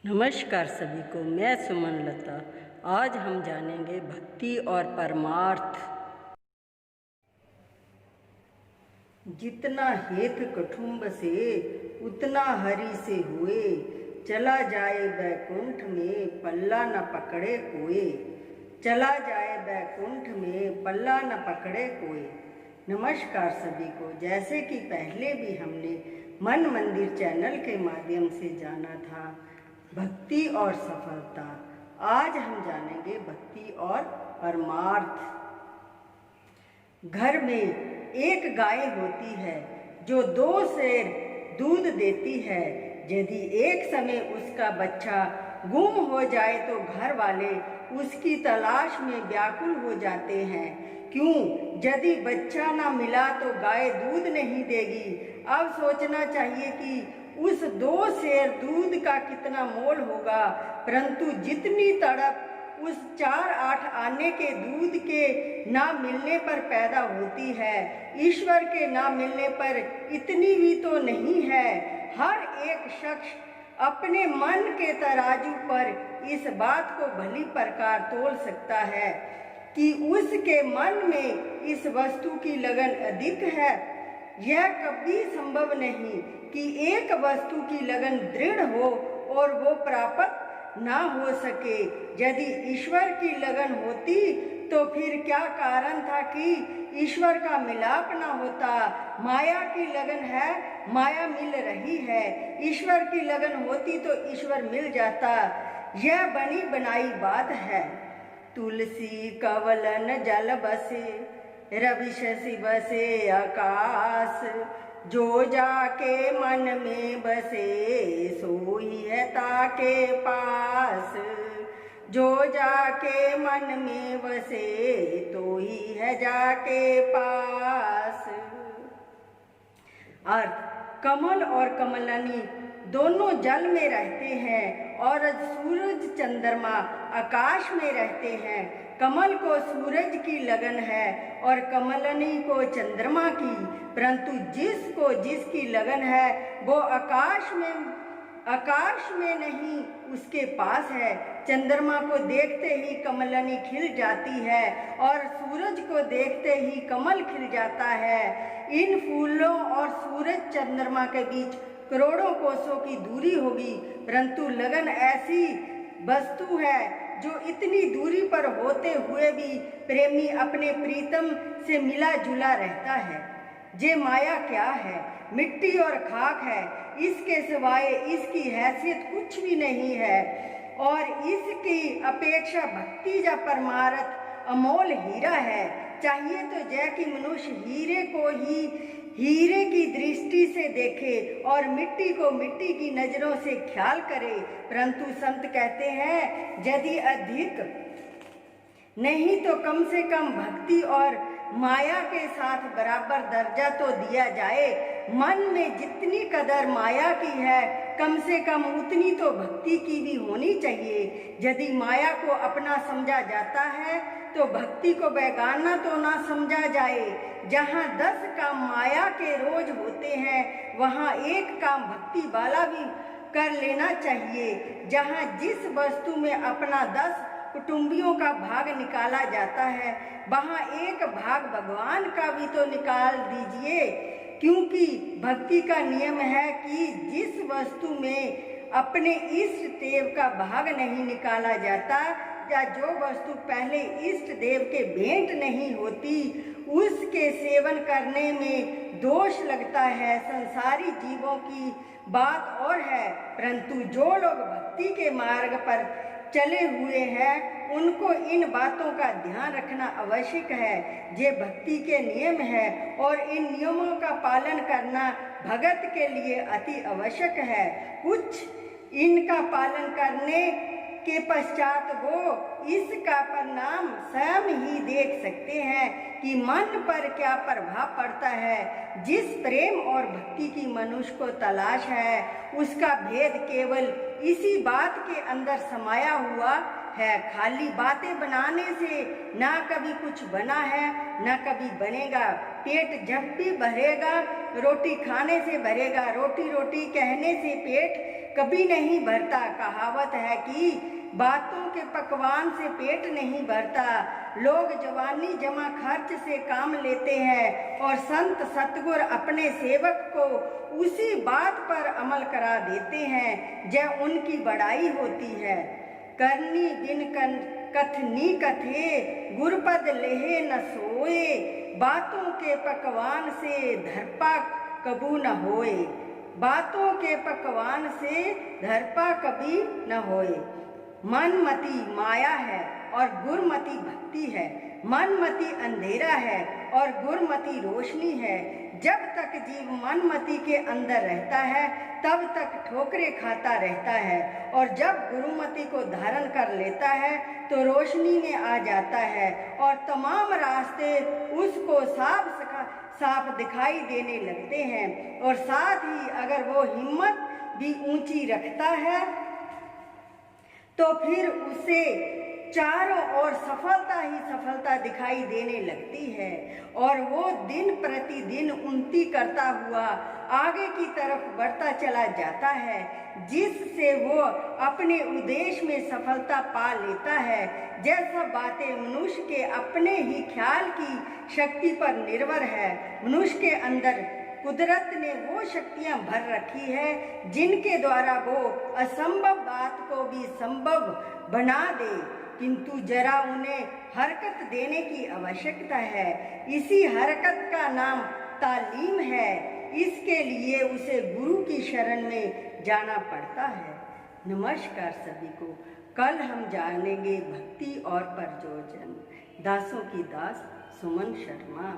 नमस्कार सभी को, मैं सुमन लता। आज हम जानेंगे भक्ति और परमार्थ। जितना हेत कुटुंब से उतना हरि से हुए, चला जाए बैकुंठ में पल्ला न पकड़े कोई। चला जाए बैकुंठ में पल्ला न पकड़े कोई। नमस्कार सभी को। जैसे कि पहले भी हमने मन मंदिर चैनल के माध्यम से जाना था भक्ति और सफलता, आज हम जानेंगे भक्ति और परमार्थ। घर में एक गाय होती है जो 2 सेर दूध देती है। यदि एक समय उसका बच्चा गुम हो जाए तो घर वाले उसकी तलाश में व्याकुल हो जाते हैं। क्यों? यदि बच्चा ना मिला तो गाय दूध नहीं देगी। अब सोचना चाहिए कि उस 2 सेर दूध का कितना मोल होगा, परंतु जितनी तड़प उस 4-8 आने के दूध के ना मिलने पर पैदा होती है, ईश्वर के ना मिलने पर इतनी भी तो नहीं है। हर एक शख्स अपने मन के तराजू पर इस बात को भली प्रकार तोल सकता है कि उसके मन में इस वस्तु की लगन अधिक है। यह कभी संभव नहीं कि एक वस्तु की लगन दृढ़ हो और वो प्राप्त ना हो सके। यदि ईश्वर की लगन होती तो फिर क्या कारण था कि ईश्वर का मिलाप ना होता। माया की लगन है, माया मिल रही है। ईश्वर की लगन होती तो ईश्वर मिल जाता। यह बनी बनाई बात है। तुलसी कवलन जल बसे, रवि शशि बसे आकाश। जो जाके मन में बसे, सोई है ताके पास। जो जाके मन में बसे, तो ही है जाके पास। अर्थ: कमल और कमलनी दोनों जल में रहते हैं और सूरज चंद्रमा आकाश में रहते हैं। कमल को सूरज की लगन है और कमलनी को चंद्रमा की, परंतु जिसको जिसकी लगन है वो आकाश में नहीं उसके पास है। चंद्रमा को देखते ही कमलनी खिल जाती है और सूरज को देखते ही कमल खिल जाता है। इन फूलों और सूरज चंद्रमा के बीच करोड़ों कोसों की दूरी होगी, परंतु लगन ऐसी वस्तु है जो इतनी दूरी पर होते हुए भी प्रेमी अपने प्रीतम से मिला जुला रहता है। ये माया क्या है? मिट्टी और खाक है। इसके सिवाय इसकी हैसियत कुछ भी नहीं है और इसकी अपेक्षा भक्ति या परमार्थ अमोल हीरा है। चाहिए तो जय कि मनुष्य हीरे को ही हीरे की दृष्टि से देखे और मिट्टी को मिट्टी की नजरों से ख्याल करे, परंतु संत कहते हैं यदि अधिक नहीं तो कम से कम भक्ति और माया के साथ बराबर दर्जा तो दिया जाए। मन में जितनी कदर माया की है, कम से कम उतनी तो भक्ति की भी होनी चाहिए। यदि माया को अपना समझा जाता है तो भक्ति को बेगाना तो ना समझा जाए। जहाँ 10 काम माया के रोज होते हैं, वहाँ एक काम भक्ति वाला भी कर लेना चाहिए। जहाँ जिस वस्तु में अपना 10 कुटुंबियों का भाग निकाला जाता है, वहाँ एक भाग भगवान का भी तो निकाल दीजिए। क्योंकि भक्ति का नियम है कि जिस वस्तु में अपने इष्ट देव का भाग नहीं निकाला जाता या जो वस्तु पहले इष्ट देव के भेंट नहीं होती, उसके सेवन करने में दोष लगता है। संसारी जीवों की बात और है, परंतु जो लोग भक्ति के मार्ग पर चले हुए हैं उनको इन बातों का ध्यान रखना आवश्यक है। ये भक्ति के नियम है और इन नियमों का पालन करना भगत के लिए अति आवश्यक है। कुछ इनका पालन करने के पश्चात वो इसका परिणाम स्वयं ही देख सकते हैं कि मन पर क्या प्रभाव पड़ता है। जिस प्रेम और भक्ति की मनुष्य को तलाश है, उसका भेद केवल इसी बात के अंदर समाया हुआ है। खाली बातें बनाने से ना कभी कुछ बना है ना कभी बनेगा। पेट जब भी भरेगा रोटी खाने से भरेगा, रोटी रोटी कहने से पेट कभी नहीं भरता। कहावत है कि बातों के पकवान से पेट नहीं भरता। लोग जवानी जमा खर्च से काम लेते हैं और संत सतगुर अपने सेवक को उसी बात पर अमल करा देते हैं जब उनकी बड़ाई होती है। करनी बिन कथनी कथे गुरपद लेहे न सोए, बातों के पकवान से धरपा कबू न होए। बातों के पकवान से धरपा कभी न होए। मनमति माया है और गुरमति भक्ति है। मनमति अंधेरा है और गुरमति रोशनी है। जब तक जीव मनमति के अंदर रहता है तब तक ठोकरें खाता रहता है, और जब गुरुमति को धारण कर लेता है तो रोशनी में आ जाता है और तमाम रास्ते उसको साफ दिखाई देने लगते हैं। और साथ ही अगर वो हिम्मत भी ऊंची रखता है तो फिर उसे चारों ओर सफलता ही सफलता दिखाई देने लगती है और वो दिन प्रतिदिन उन्नति करता हुआ आगे की तरफ बढ़ता चला जाता है, जिससे वो अपने उद्देश्य में सफलता पा लेता है। जैसा बातें मनुष्य के अपने ही ख्याल की शक्ति पर निर्भर है। मनुष्य के अंदर कुदरत ने वो शक्तियां भर रखी है जिनके द्वारा वो असंभव बात को भी संभव बना दे, किंतु जरा उन्हें हरकत देने की आवश्यकता है। इसी हरकत का नाम तालीम है। इसके लिए उसे गुरु की शरण में जाना पड़ता है। नमस्कार सभी को। कल हम जानेंगे भक्ति और प्रयोजन। दासों की दास सुमन शर्मा।